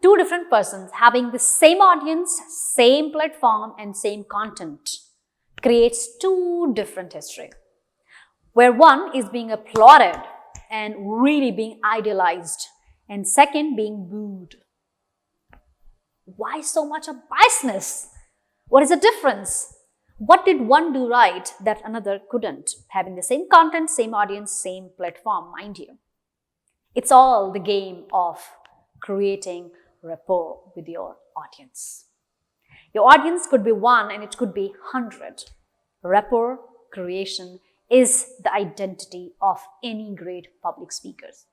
Two different persons having the same audience, same platform, and same content creates two different history, where one is being applauded and really being idealized, and second being booed. Why so much of biasness? What is the difference? What did one do right that another couldn't? Having the same content, same audience, same platform, mind you. It's all the game of creating rapport with your audience. Your audience could be one and it could be 100. Rapport creation is the identity of any great public speakers.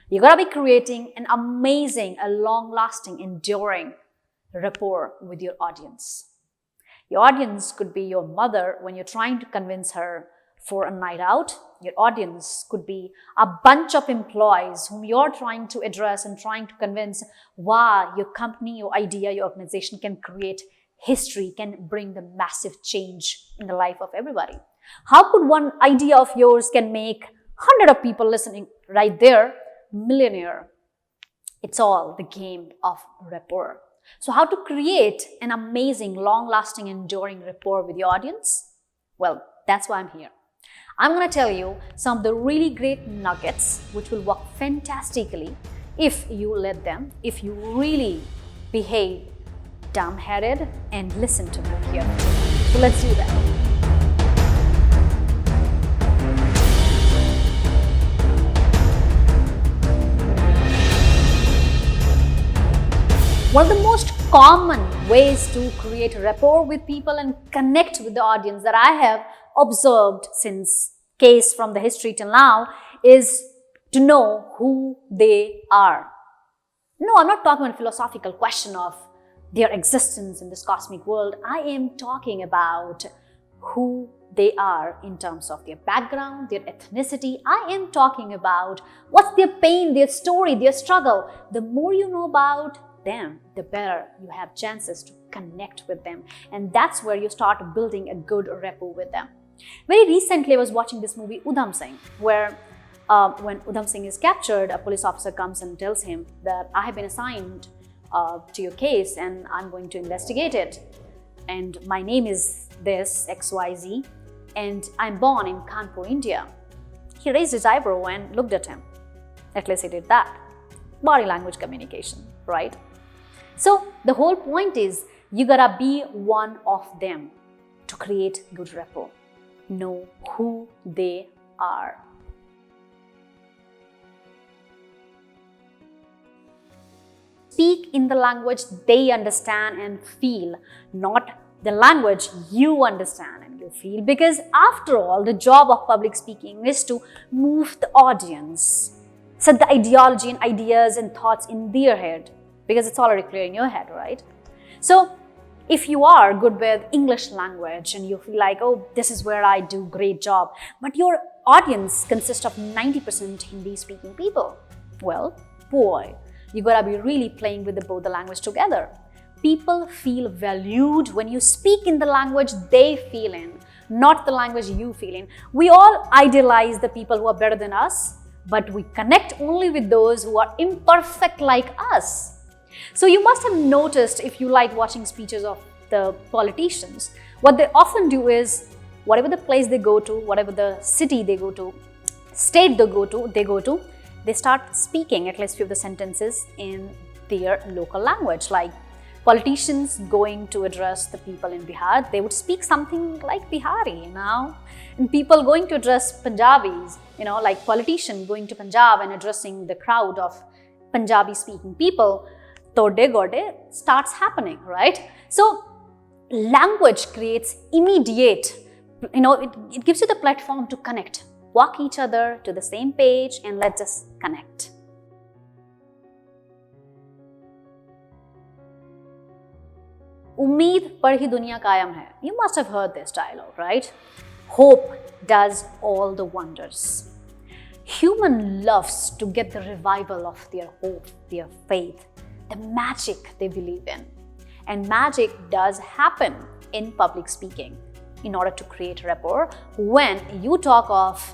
You gotta be creating an amazing, a long-lasting, enduring rapport with your audience. Your audience could be your mother when you're trying to convince her for a night out. Your audience could be a bunch of employees whom you're trying to address and trying to convince why your company, your idea, your organization can create history, can bring the massive change in the life of everybody. How could one idea of yours can make 100 of people listening right there millionaire? It's all the game of rapport. So how to create an amazing, long-lasting, enduring rapport with your audience? Well, that's why I'm here. I'm going to tell you some of the really great nuggets which will work fantastically if you let them, if you really behave dumb-headed and listen to me here. So let's do that. One of the most common ways to create rapport with people and connect with the audience that I have observed since case from the history till now is to know who they are. No, I'm not talking about a philosophical question of their existence in this cosmic world. I am talking about who they are in terms of their background, their ethnicity. I am talking about what's their pain, their story, their struggle. The more you know about them, the better you have chances to connect with them. And that's where you start building a good rapport with them. Very recently, I was watching this movie Udham Singh, where when Udham Singh is captured, a police officer comes and tells him that I have been assigned to your case and I'm going to investigate it. And my name is this, XYZ, and I'm born in Kanpur, India. He raised his eyebrow and looked at him. At least he did that. Body language communication, right? So the whole point is you gotta be one of them to create good rapport. Know who they are. Speak in the language they understand and feel, not the language you understand and you feel. Because after all, the job of public speaking is to move the audience, set the ideology and ideas and thoughts in their head, because it's already clear in your head, right? So if you are good with English language and you feel like, oh, this is where I do great job, but your audience consists of 90% Hindi speaking people, well, boy, you gotta be really playing with both the language together. People feel valued when you speak in the language they feel in, not the language you feel in. We all idealize the people who are better than us, but we connect only with those who are imperfect like us. So you must have noticed, if you like watching speeches of the politicians, what they often do is, whatever the place they go to, whatever the city they go to, state they go to, they start speaking at least few of the sentences in their local language. Like politicians going to address the people in Bihar, they would speak something like Bihari, and people going to address Punjabis, like politician going to Punjab and addressing the crowd of Punjabi speaking people, Tode Gode starts happening, right? So language creates immediate, it gives you the platform to connect, walk each other to the same page and let's just connect. Umeed par hi duniya kayam hai. You must have heard this dialogue, right? Hope does all the wonders. Human loves to get the revival of their hope, their faith, the magic they believe in. And magic does happen in public speaking in order to create rapport when you talk of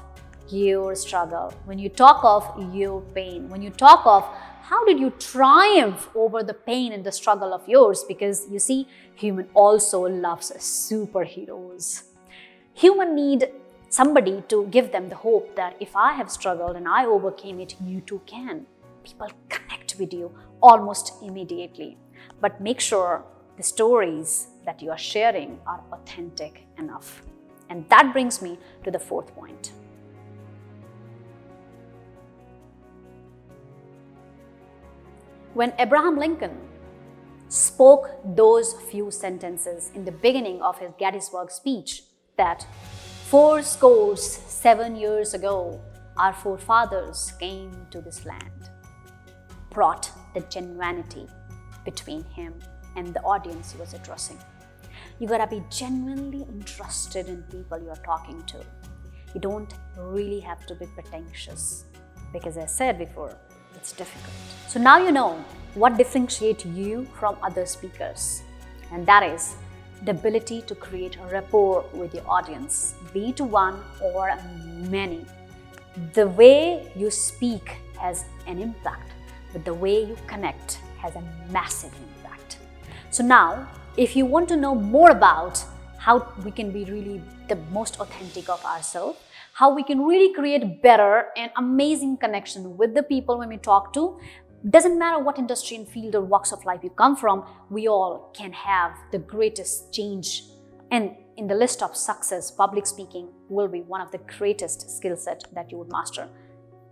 your struggle, when you talk of your pain, when you talk of how did you triumph over the pain and the struggle of yours? Because you see, human also loves superheroes. Human need somebody to give them the hope that if I have struggled and I overcame it, you too can. People connect with you almost immediately. But make sure the stories that you are sharing are authentic enough. And that brings me to the fourth point. When Abraham Lincoln spoke those few sentences in the beginning of his Gettysburg speech that 7 years ago our forefathers came to this land, brought the genuinity between him and the audience he was addressing. You gotta be genuinely interested in people you're talking to. You don't really have to be pretentious because, as I said before, it's difficult. So now you know what differentiates you from other speakers, and that is the ability to create a rapport with your audience, be it one or many. The way you speak has an impact, but the way you connect has a massive impact. So now, if you want to know more about how we can be really the most authentic of ourselves, how we can really create better and amazing connection with the people when we talk to, doesn't matter what industry and field or walks of life you come from, we all can have the greatest change. And in the list of success, public speaking will be one of the greatest skill set that you would master.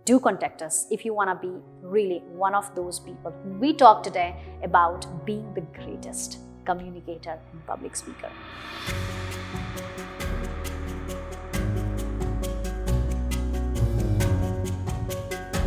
Do contact us if you want to be really one of those people who we talked today about being the greatest communicator and public speaker.